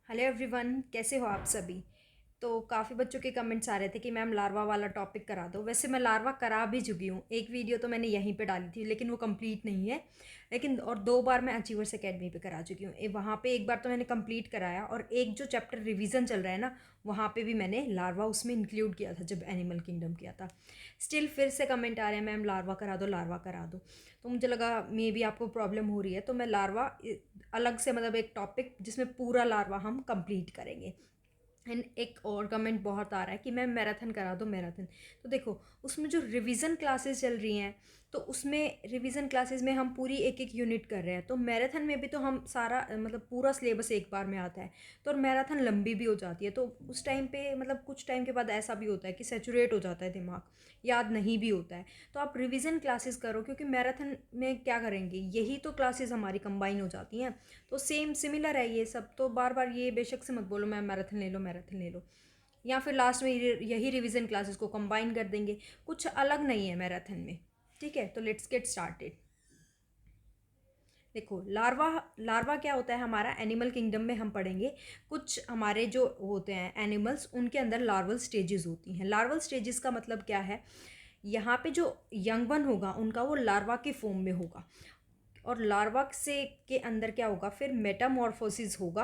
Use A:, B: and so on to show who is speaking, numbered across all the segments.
A: Hello everyone, कैसे हो आप सभी। तो काफ़ी बच्चों के कमेंट्स आ रहे थे कि मैम लार्वा वाला टॉपिक करा दो। वैसे मैं लार्वा करा भी चुकी हूँ, एक वीडियो तो मैंने यहीं पे डाली थी लेकिन वो कंप्लीट नहीं है। लेकिन और दो बार मैं अचीवर्स एकेडमी पे करा चुकी हूँ। वहाँ पे एक बार तो मैंने कंप्लीट कराया और एक जो चैप्टर रिवीजन चल रहा है ना, वहाँ पे भी मैंने लार्वा उसमें इंक्लूड किया था जब एनिमल किंगडम किया था। स्टिल फिर से कमेंट आ रहे हैं मैम लार्वा करा दो, लार्वा करा दो। तो मुझे लगा मे बी आपको प्रॉब्लम हो रही है, तो मैं लार्वा अलग से मतलब एक टॉपिक जिसमें पूरा लार्वा हम कंप्लीट करेंगे। एंड एक और कमेंट बहुत आ रहा है कि मैम मैराथन करा दो मैराथन। तो देखो, उसमें जो रिवीजन क्लासेस चल रही हैं, तो उसमें रिवीजन क्लासेस में हम पूरी एक एक यूनिट कर रहे हैं। तो मैराथन में भी तो हम सारा मतलब पूरा सिलेबस एक बार में आता है। तो और मैराथन लंबी भी हो जाती है, तो उस टाइम पे मतलब कुछ टाइम के बाद ऐसा भी होता है कि सेचुरेट हो जाता है दिमाग, याद नहीं भी होता है। तो आप रिवीजन क्लासेस करो, क्योंकि मैराथन में क्या करेंगे, यही तो क्लासेस हमारी कंबाइन हो जाती हैं। तो सेम सिमिलर है ये सब। तो बार बार ये बेशक से मत बोलो मैम मैराथन ले लो, मैराथन ले लो। या फिर लास्ट में यही रिवीजन क्लासेस को कंबाइन कर देंगे। कुछ अलग नहीं है मैराथन में। ठीक है, तो लेट्स गेट स्टार्टेड। देखो, लार्वा लार्वा क्या होता है हमारा, एनिमल किंगडम में हम पढ़ेंगे। कुछ हमारे जो होते हैं एनिमल्स, उनके अंदर लार्वल स्टेजेस होती हैं। लार्वल स्टेजेस का मतलब क्या है, यहाँ पे जो यंग वन होगा उनका वो लार्वा के फॉर्म में होगा। और लार्वा से के अंदर क्या होगा, फिर मेटामॉर्फोसिस होगा,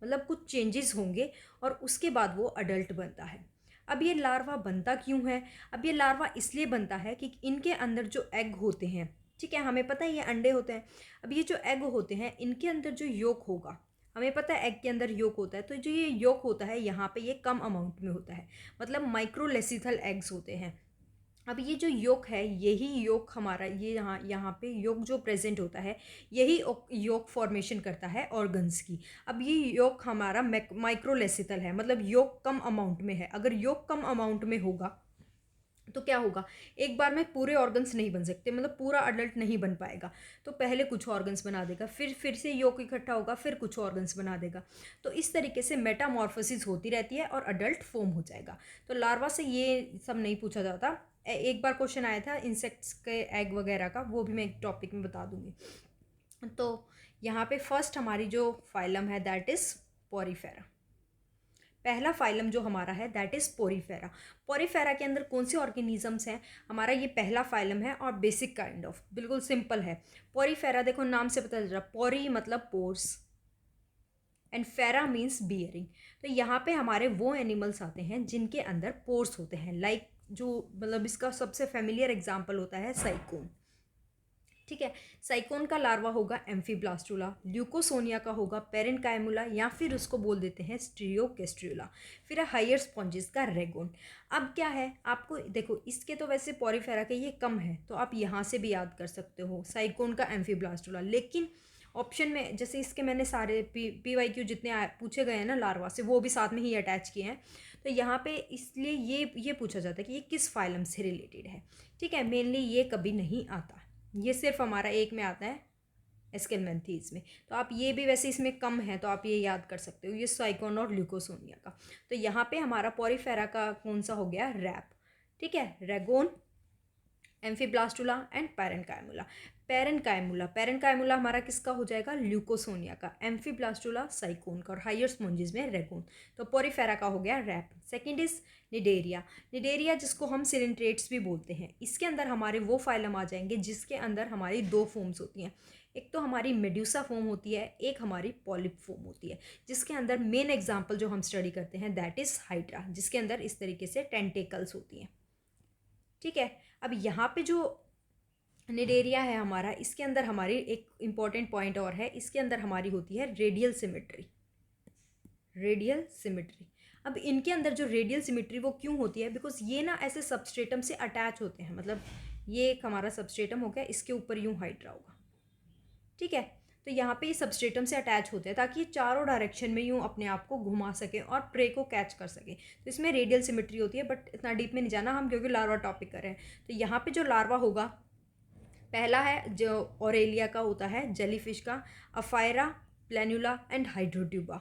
A: मतलब कुछ चेंजेस होंगे। और उसके बाद वो अडल्ट बनता है। अब ये लार्वा बनता क्यों है, अब ये लार्वा इसलिए बनता है कि इनके अंदर जो एग होते हैं, ठीक है, हमें पता है ये अंडे होते हैं। अब ये जो एग होते हैं, इनके अंदर जो योक होगा, हमें पता है एग के अंदर योक होता है। तो जो ये योक होता है यहाँ पे ये कम अमाउंट में होता है, मतलब माइक्रोलेसिथल एग्स होते हैं। अब ये जो योग है, यही योग हमारा ये यहाँ यहाँ पे योग जो प्रेजेंट होता है, यही योग फॉर्मेशन करता है ऑर्गन्स की। अब ये योग हमारा माइक्रोलेसिथल है, मतलब योग कम अमाउंट में है। अगर योग कम अमाउंट में होगा तो क्या होगा, एक बार में पूरे ऑर्गन्स नहीं बन सकते, मतलब पूरा अडल्ट नहीं बन पाएगा। तो पहले कुछ ऑर्गन्स बना देगा, फिर से योग इकट्ठा होगा, फिर कुछ ऑर्गन्स बना देगा। तो इस तरीके से मेटामॉर्फोसिस होती रहती है और अडल्ट फॉर्म हो जाएगा। तो लार्वा से ये सब नहीं पूछा जाता। एक बार क्वेश्चन आया था इंसेक्ट्स के एग वगैरह का, वो भी मैं एक टॉपिक में बता दूंगी। तो यहाँ पे फर्स्ट हमारी जो फाइलम है दैट इज पोरीफेरा। पहला फाइलम जो हमारा है दैट इज पोरीफेरा। पोरीफेरा के अंदर कौन से ऑर्गेनिजम्स हैं, हमारा ये पहला फाइलम है और बेसिक काइंड ऑफ बिल्कुल सिंपल है। पोरीफेरा देखो नाम से पता चल रहा, पोरी मतलब पोर्स एंड फेरा मीन्स बियरिंग। तो यहाँ पे हमारे वो एनिमल्स आते हैं जिनके अंदर पोर्स होते हैं, लाइक जो मतलब इसका सबसे फेमिलियर एग्जाम्पल होता है साइकोन। ठीक है, साइकोन का लार्वा होगा एम्फीब्लास्टुला, ल्यूकोसोनिया का होगा पेरेनकाइमुला या फिर उसको बोल देते हैं स्ट्रियोकेस्ट्रियोला। फिर है हायर स्पॉन्जिस का रेगोन। अब क्या है आपको देखो, इसके तो वैसे पॉरीफेरा के ये कम है, तो आप यहाँ से भी याद कर सकते हो साइकोन का एम्फीब्लास्टुला। लेकिन ऑप्शन में जैसे इसके मैंने सारे पी वाई क्यू जितने पूछे गए हैं ना लार्वा से, वो भी साथ में ही अटैच किए हैं। तो यहाँ पे इसलिए ये पूछा जाता है कि ये किस फाइलम से रिलेटेड है। ठीक है, मेनली ये कभी नहीं आता, ये सिर्फ हमारा एक में आता है एस्केलमेंथीज में। तो आप ये भी वैसे इसमें कम है, तो आप ये याद कर सकते हो, ये साइकोन और ल्यूकोसोनिया का। तो यहाँ पे हमारा पॉरीफेरा का कौन सा हो गया, रैप। ठीक है, रेगोन, एम्फीब्लास्टुला एंड पैरेनकाइमुला। पैरेनकाइमुला हमारा किसका हो जाएगा, ल्यूकोसोनिया का। एम्फीब्लास्टुला साइकोन का और हायर स्पॉन्जिस में रेगोन। तो पोरीफेरा का हो गया wrap. Second is Cnidaria. Cnidaria जिसको हम सिलेंट्रेट्स भी बोलते हैं, इसके अंदर हमारे वो फाइलम आ जाएंगे जिसके अंदर हमारी दो फॉर्म्स होती हैं। एक तो हमारी मेड्यूसा फॉर्म होती है, एक हमारी पॉलिप फॉर्म होती है। जिसके अंदर मेन एग्जाम्पल जो हम स्टडी करते हैं दैट इज हाइड्रा, जिसके अंदर इस तरीके से टेंटेकल्स होती हैं। ठीक है, अब यहाँ पे जो निडेरिया है हमारा, इसके अंदर हमारी एक इंपॉर्टेंट पॉइंट और है, इसके अंदर हमारी होती है रेडियल सिमेट्री। रेडियल सिमेट्री, अब इनके अंदर जो रेडियल सिमेट्री वो क्यों होती है, बिकॉज ये ना ऐसे सबस्ट्रेटम से अटैच होते हैं, मतलब ये एक हमारा सबस्ट्रेटम हो गया, इसके ऊपर यूं हाइड्रा होगा। ठीक है, तो यहाँ पे ये सबस्ट्रेटम से अटैच होते हैं ताकि ये चारों डायरेक्शन में यूं अपने आप को घुमा सके और प्रे को कैच कर सके। तो इसमें रेडियल सिमेट्री होती है, बट इतना डीप में नहीं जाना हम, क्योंकि लार्वा टॉपिक कर रहे हैं। तो यहाँ पे जो लार्वा होगा, पहला है जो ऑरेलिया का होता है, जेलीफिश का, अफायरा, प्लेन्युला एंड हाइड्रोट्यूबा।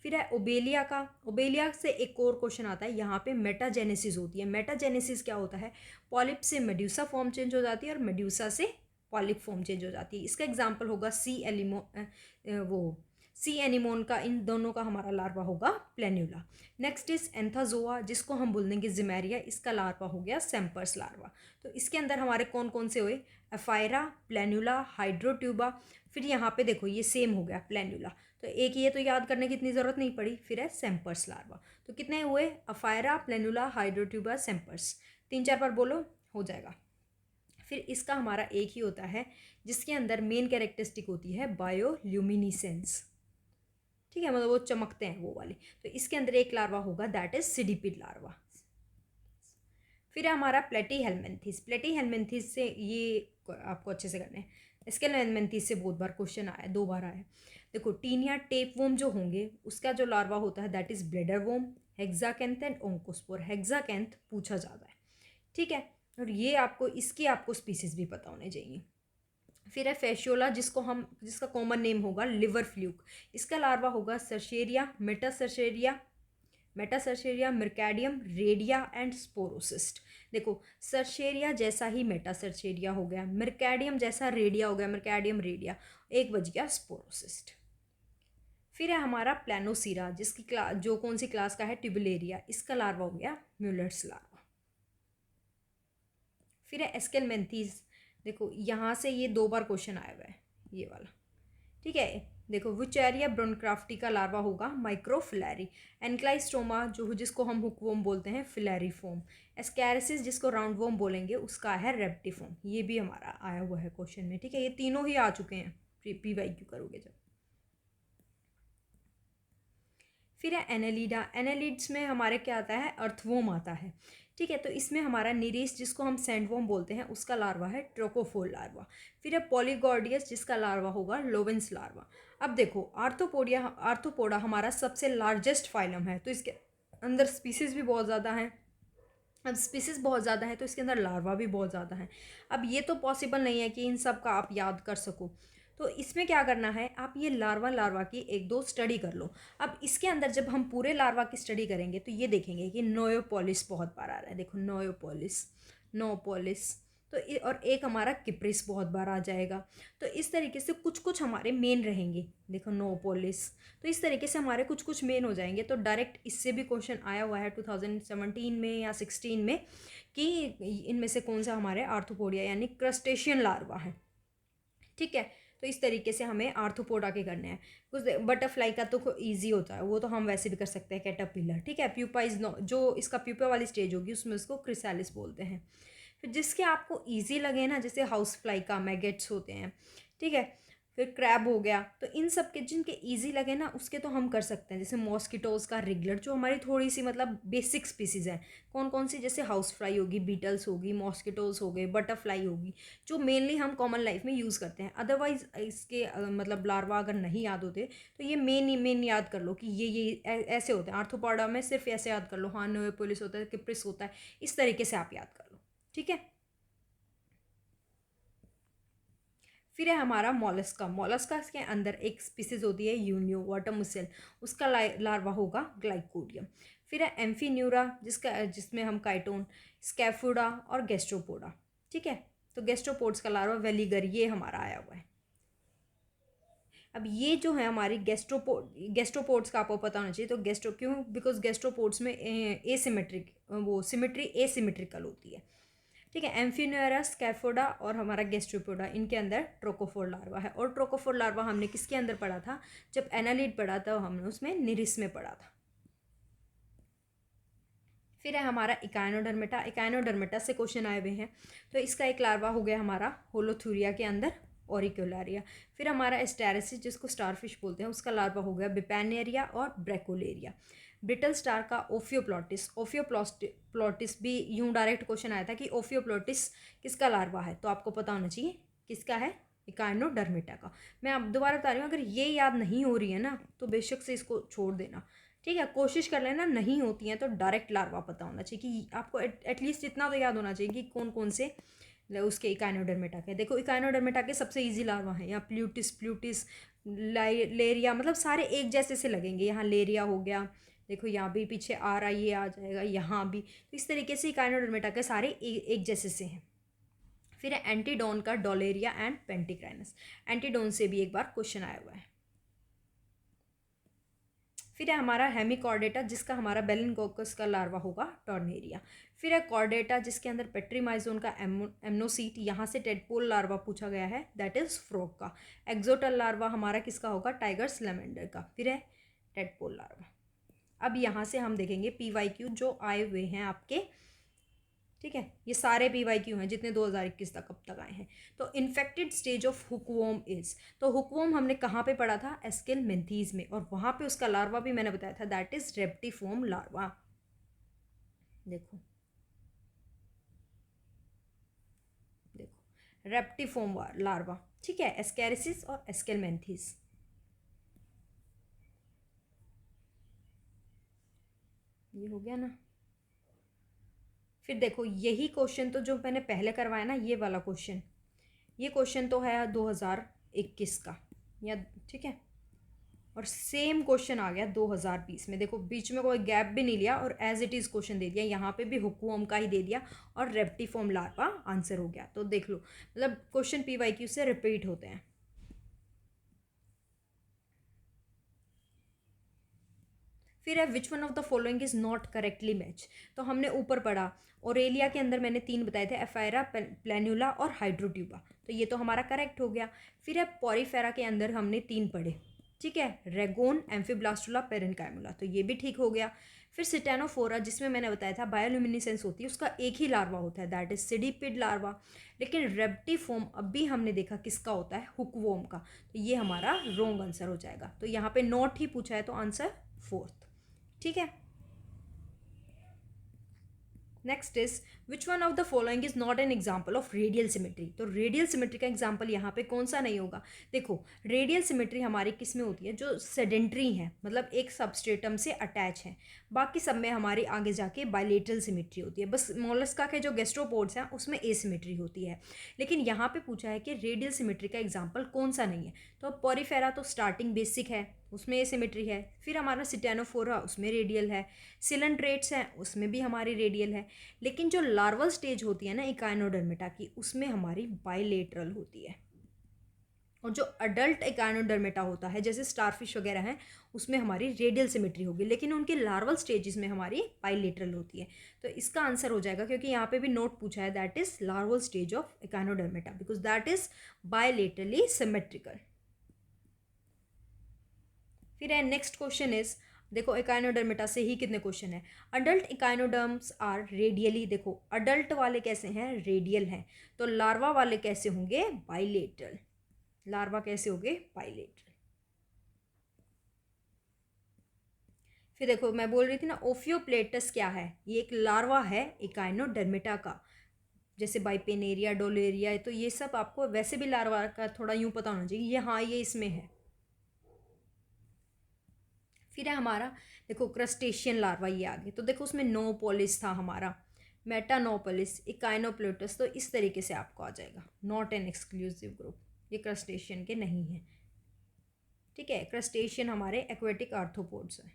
A: फिर है ओबेलिया का। ओबेलिया से एक और क्वेश्चन आता है, यहाँ पे मेटाजेनेसिस होती है। मेटाजेनेसिस क्या होता है, पॉलिप से मेड्यूसा फॉर्म चेंज हो जाती है और मेड्यूसा से पॉलिप फॉर्म चेंज हो जाती है। इसका एग्जाम्पल होगा सी एलिमो वो सी एनिमोन का, इन दोनों का हमारा लार्वा होगा प्लेन्यूला। नेक्स्ट इज एंथाजोआ, जिसको हम बोल देंगे जिमेरिया, इसका लार्वा हो गया सेम्पर्स लार्वा। तो इसके अंदर हमारे कौन कौन से हुए, एफायरा, प्लेन्यूला, हाइड्रोट्यूबा। फिर यहाँ पे देखो ये सेम हो गया प्लेन्यूला, तो एक ये तो याद करने की इतनी ज़रूरत नहीं पड़ी। फिर है सेम्पर्स लार्वा, तो कितने हुए, अफायरा, प्लेन्यूला, हाइड्रोट्यूबा, सेम्पर्स। 3-4 बार बोलो, हो जाएगा। फिर इसका हमारा एक ही होता है जिसके अंदर मेन कैरेक्टरिस्टिक होती है बायोल्यूमिनिसेंस, ठीक है, मतलब वो चमकते हैं वो वाले। तो इसके अंदर एक लार्वा होगा, दैट इज सिडिपिड लार्वा। फिर है हमारा प्लेटी हेलमेंथिस। प्लेटी हेलमेंथिस से ये आपको अच्छे से करना है। स्केल हेलमेंथिस से बहुत बार क्वेश्चन आया, 2 बार आया। देखो टीनिया टेप वोम जो होंगे उसका जो लार्वा होता है दैट इज ब्लेडर वोम, हेक्साकैंथ एंड ओंकोस्पोर। हेक्साकैंथ पूछा जाता है, ठीक है, और ये आपको इसकी आपको स्पीसीज भी पता होने चाहिए। फिर है फेशियोला, जिसका कॉमन नेम होगा लिवर फ्लूक। इसका लार्वा होगा सर्शेरिया, मेटासर्शेरिया, मिर्कैडियम, रेडिया एंड स्पोरोसिस्ट। देखो सर्शेरिया जैसा ही मेटासर्शेरिया हो गया, मिर्कैडियम जैसा रेडिया हो गया, मिर्कैडियम रेडिया, एक बज गया स्पोरोसिस्ट। फिर है हमारा प्लानोसीरा, जिसकी क्लास जो कौन सी क्लास का है, ट्यूबुलेरिया। इसका लार्वा हो गया म्यूलर्स लार्वा। फिर है एस्केलमेंथीज। देखो यहाँ से ये 2 बार क्वेश्चन आया हुआ है, ये वाला, ठीक है। देखो वुचेरिया ब्रोनक्राफ्टी का लार्वा होगा माइक्रोफिलैरी। एनक्लाइस्टोमा जो जिसको हम हुकवोम बोलते हैं, फिलैरीफोम। एस्कैरिसिस जिसको राउंड वोम बोलेंगे उसका है रेप्टिफोम। ये भी हमारा आया हुआ है क्वेश्चन में, ठीक है, ये तीनों ही आ चुके हैं PYQ करोगे जब। फिर है एनेलिडा। एनेलिड्स में हमारे क्या आता है, अर्थवोम आता है, ठीक है। तो इसमें हमारा निरीस जिसको हम सैंडवोम बोलते हैं उसका लार्वा है ट्रोकोफोर लार्वा। फिर है पॉलीगॉर्डियस जिसका लार्वा होगा लोवेंस लार्वा। अब देखो आर्थ्रोपोडा हमारा सबसे लार्जेस्ट फाइलम है, तो इसके अंदर स्पीसीज भी बहुत ज़्यादा हैं। अब स्पीसीज बहुत ज़्यादा है तो इसके अंदर लार्वा भी बहुत ज़्यादा है। अब ये तो पॉसिबल नहीं है कि इन सब का आप याद कर सको, तो इसमें क्या करना है, आप ये लार्वा की 1-2 स्टडी कर लो। अब इसके अंदर जब हम पूरे लार्वा की स्टडी करेंगे तो ये देखेंगे कि नोयोपोलिस बहुत बार आ रहा है। देखो नोयोपोलिस, नोपोलिस, तो और एक हमारा किप्रिस बहुत बार आ जाएगा। तो इस तरीके से कुछ कुछ हमारे मेन रहेंगे। देखो नोपोलिस, तो इस तरीके से हमारे कुछ कुछ मेन हो जाएंगे। तो डायरेक्ट इससे भी क्वेश्चन आया हुआ है 2017 में या 16 में कि इनमें से कौन सा हमारे आर्थ्रोपोडिया यानी क्रस्टेशियन लार्वा है, ठीक है। तो इस तरीके से हमें आर्थ्रोपोडा के करने हैं। कुछ बटरफ्लाई का तो ईजी होता है, वो तो हम वैसे भी कर सकते हैं, कैटरपिलर, ठीक है। प्यूपा इज नो, जो इसका प्यूपा वाली स्टेज होगी उसमें उसको क्रिसालिस बोलते हैं। फिर जिसके आपको ईजी लगे ना, जैसे हाउस फ्लाई का मैगेट्स होते हैं, ठीक है। फिर क्रैब हो गया, तो इन सब के जिनके ईजी लगे ना उसके तो हम कर सकते हैं। जैसे मॉस्किटोज़ का रिगलर जो हमारी थोड़ी सी मतलब बेसिक स्पीसीज़ हैं, कौन कौन सी, जैसे हाउस फ्लाई होगी, बीटल्स होगी, मॉस्किटोज़ हो गए, बटरफ्लाई होगी, जो मेनली हम कॉमन लाइफ में यूज़ करते हैं। अदरवाइज इसके मतलब लार्वा अगर नहीं याद होते तो ये मेन याद कर लो कि ये ऐसे होते हैं। आर्थ्रोपोडा में सिर्फ ऐसे याद कर लो, हाँ नोयोपोलिस होता है, किप्रिस होता है, इस तरीके से आप याद कर लो, ठीक है। फिर है हमारा मॉलस्का। मॉलस्का के अंदर एक स्पीसीज होती है यूनियो वाटर मुसेल, उसका लार्वा होगा ग्लाइकोडियम। फिर है एम्फीन्यूरा जिसमें हम काइटोन, स्कैफोडा और गैस्ट्रोपोडा, ठीक है। तो गैस्ट्रोपोड्स का लार्वा वेलिगर, ये हमारा आया हुआ है। अब ये जो है हमारी गैस्ट्रोपोड्स का आपको पता होना चाहिए। तो गैस्ट्रो क्यों, बिकॉज गैस्ट्रोपोड्स में एसिमेट्रिक वो सिमेट्री एसिमेट्रिकल होती है, ठीक है। एम्फिन्यूरा, स्कैफोडा और हमारा गैस्ट्रोपोडा, इनके अंदर ट्रोकोफोर लार्वा है। और ट्रोकोफोर लार्वा हमने किसके अंदर पढ़ा था, जब एनालिड पढ़ा था हमने उसमें निरिस में पढ़ा था। फिर है हमारा इकाइनोडर्मेटा। इकाइनोडर्मेटा से क्वेश्चन आए हुए हैं, तो इसका एक लार्वा हो गया हमारा होलोथूरिया के अंदर, ऑरिक्यूलारिया। फिर हमारा एस्टेरिसिस जिसको स्टारफिश बोलते हैं उसका लार्वा हो गया बिपैनेरिया और ब्रैकोलेरिया। ब्रिटल स्टार का ओफियोप्लॉटिस। ओफियोप्लॉटिस भी यूं डायरेक्ट क्वेश्चन आया था कि ओफियोप्लॉटिस किसका लार्वा है, तो आपको पता होना चाहिए किसका है, इकाइनोडर्मेटा का। मैं अब दोबारा बता रही हूँ, अगर ये याद नहीं हो रही है ना तो बेशक से इसको छोड़ देना, ठीक है। कोशिश कर लेना, नहीं होती हैं तो डायरेक्ट लार्वा पता होना चाहिए कि आपको एटलीस्ट इतना तो याद होना चाहिए कि कौन कौन से उसके इकाइनोडर्मेटा के। देखो इकाइनोडर्मेटा के सबसे इजी लार्वा है, या प्लूटिस लेरिया, मतलब सारे एक जैसे से लगेंगे। यहाँ लेरिया हो गया, देखो यहाँ भी पीछे आ रहा, ये आ जाएगा यहाँ भी, तो इस तरीके से इकाइनोडर्मेटा के सारे एक जैसे से हैं। फिर है एंटीडोन का डोलेरिया एंड पेंटिक्राइनस। एंटीडोन से भी एक बार क्वेश्चन आया हुआ है। फिर है हमारा हेमिकॉर्डेटा जिसका हमारा बेलिनगोकस का लार्वा होगा टॉर्नेरिया। फिर है कॉर्डेटा जिसके अंदर पेट्रीमाइजोन का एमनोसीट, यहाँ से टेडपोल लार्वा पूछा गया है, दैट इज़ फ्रॉग का। एक्सोटल लार्वा हमारा किसका होगा, टाइगर स्लैमेंडर का। फिर है टेडपोल लार्वा। अब यहाँ से हम देखेंगे PYQ जो आए हुए हैं आपके, ठीक है, ये सारे PYQ हैं जितने 2021 तक अब तक आए हैं। तो इन्फेक्टेड स्टेज ऑफ हुकवॉर्म इज, तो हुकवॉर्म हमने कहाँ पे पढ़ा था, एस्केलमेंथीज में, और वहाँ पे उसका लार्वा भी मैंने बताया था, दैट इज रेप्टिफॉर्म लार्वा। देखो देखो रेप्टिफॉर्म लार्वा, ठीक है, एस्केरिसिस और एस्केलमेंथीज। ये हो गया ना। फिर देखो यही क्वेश्चन तो जो मैंने पहले करवाया ना, ये वाला क्वेश्चन, ये क्वेश्चन तो है 2021 का, या ठीक है, और सेम क्वेश्चन आ गया 2020 में। देखो बीच में कोई गैप भी नहीं लिया और एज इट इज़ क्वेश्चन दे दिया, यहाँ पे भी हुकवॉर्म का ही दे दिया और रेप्टिफॉर्म लार्वा आंसर हो गया। तो देख लो, मतलब क्वेश्चन PYQ से रिपीट होते हैं। फिर है which one of the following is not correctly match, तो हमने ऊपर पढ़ा ओरेलिया के अंदर मैंने 3 बताए थे, एफायरा, प्लेन्यूला और हाइड्रोट्यूबा, तो ये तो हमारा करेक्ट हो गया। फिर है पॉरीफेरा के अंदर हमने 3 पढ़े, ठीक है, रेगोन, एम्फीब्लास्टुला, पेरेनकाइमुला, तो ये भी ठीक हो गया। फिर सिटेनोफोरा जिसमें मैंने बताया था बायोल्यूमिनेसेंस होती है, उसका एक ही लार्वा होता है, दैट इज सिडिपिड लार्वा। लेकिन रेप्टिफॉर्म अब भी हमने देखा किसका होता है, हुकवॉर्म का, तो ये हमारा रॉन्ग आंसर हो जाएगा। तो यहाँ पे नॉट ही पूछा है, तो आंसर 4th, ठीक है। Next is which one of the following is not an example of radial symmetry, तो रेडियल सिमेट्री का एग्जाम्पल यहाँ पे कौन सा नहीं होगा। देखो रेडियल सिमेट्री हमारी किस में होती है, जो सेडेंट्री है, मतलब एक सबस्ट्रेटम से अटैच है, बाकी सब में हमारी आगे जाके बायलेटरल सिमेट्री होती है। बस मोलस्का के जो गैस्ट्रोपोड्स हैं उसमें एसिमेट्री होती है। लेकिन यहाँ पे पूछा है कि रेडियल सिमेट्री का एग्जाम्पल कौन सा नहीं है, तो पॉरीफेरा तो स्टार्टिंग बेसिक है, उसमें एसिमेट्री है। फिर हमारा सिटेनोफोरा उसमें रेडियल है, सिलेंट्रेट्स हैं उसमें भी हमारी रेडियल है। लेकिन जो लार्वल स्टेज होती है ना इकाइनोडर्मेटा की, उसमें हमारी बायलेटरल होती है। और जो अडल्ट इकाइनोडर्मेटा होता है जैसे स्टारफिश वगैरह हैं, उसमें हमारी रेडियल सिमेट्री होगी, लेकिन उनके लार्वल स्टेजेस में हमारी बायलेटरल होती है। तो इसका आंसर हो जाएगा, क्योंकि यहाँ पे भी नोट पूछा है, that is larval stage of Echinodermata because that is bilaterally symmetrical. फिर है नेक्स्ट क्वेश्चन इज, देखो इकाइनोडर्मेटा से ही कितने क्वेश्चन है। अडल्ट इकाइनोडर्म्स आर रेडियली, देखो अडल्ट वाले कैसे हैं, रेडियल हैं, तो लार्वा वाले कैसे होंगे, बाइलेटरल। लार्वा कैसे होंगे, बाइलेटरल। फिर देखो मैं बोल रही थी ना ओफियोप्लेटस क्या है, ये एक लार्वा है इकाइनोडर्मेटा का, जैसे बाइपेनेरिया, डोलेरिया, तो ये सब आपको वैसे भी लार्वा का थोड़ा यूँ पता होना चाहिए, ये हाँ ये इसमें है। फिर है हमारा देखो क्रस्टेशियन लार्वा, ये आगे तो देखो उसमें नोपोलिस था हमारा, मेटानोपोलिस, इकाइनोप्लेटस, तो इस तरीके से आपको आ जाएगा, नॉट एन एक्सक्लूसिव ग्रुप, ये क्रस्टेशियन के नहीं है, ठीक है। क्रस्टेशियन हमारे एक्वेटिक आर्थ्रोपोड्स हैं।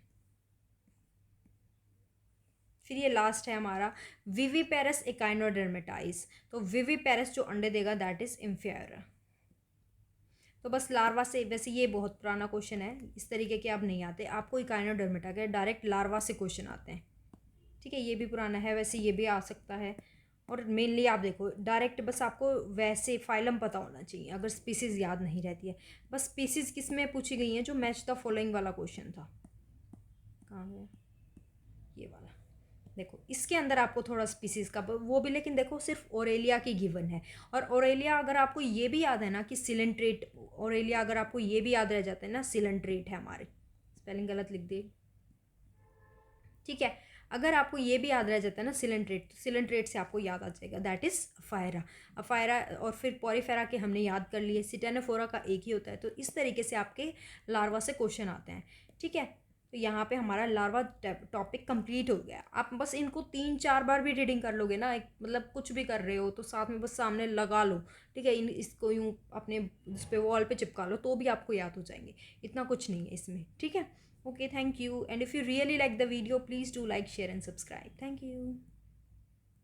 A: फिर ये लास्ट है हमारा विविपेरस इकाइनोडर्मेटाइज, तो विविपेरस जो अंडे देगा दैट इज इंफेरा। तो बस लार्वा से, वैसे ये बहुत पुराना क्वेश्चन है, इस तरीके के अब नहीं आते आपको, इकाइनोडर्मेटा के डायरेक्ट लार्वा से क्वेश्चन आते हैं, ठीक है। ये भी पुराना है, वैसे ये भी आ सकता है। और मेनली आप देखो डायरेक्ट बस आपको वैसे फाइलम पता होना चाहिए, अगर स्पीसीज़ याद नहीं रहती है। बस स्पीसीज़ किस में पूछी गई हैं, जो मैच द फॉलोइंग वाला क्वेश्चन था, कहाँ गया ये वाला, देखो इसके अंदर आपको थोड़ा स्पीसीज़ का वो भी, लेकिन देखो सिर्फ ओरेलिया की गिवन है। और ओरेलिया अगर आपको ये भी याद है ना कि सिलेंट्रेट, ओरेलिया अगर आपको ये भी याद रह जाता है ना, सिलेंट्रेट है हमारे, स्पेलिंग गलत लिख दी, ठीक है। अगर आपको ये भी याद रह जाता है ना सिलेंट्रेट, सिलेंट्रेट से आपको याद आ जाएगा दैट इज़ अफायरा, अफायरा। और फिर पॉरीफेरा के हमने याद कर लिए, सिटेनोफोरा का एक ही होता है। तो इस तरीके से आपके लार्वा से क्वेश्चन आते हैं, ठीक है। तो यहाँ पे हमारा लार्वा टॉपिक कंप्लीट हो गया। आप बस इनको 3-4 बार भी रीडिंग कर लोगे ना, एक मतलब कुछ भी कर रहे हो तो साथ में बस सामने लगा लो, ठीक है, इसको यूँ अपने उस पर वॉल पे चिपका लो तो भी आपको याद हो जाएंगे, इतना कुछ नहीं है इसमें, ठीक है। Okay, thank you. And if you really like the video, please do like, share and subscribe. Thank you.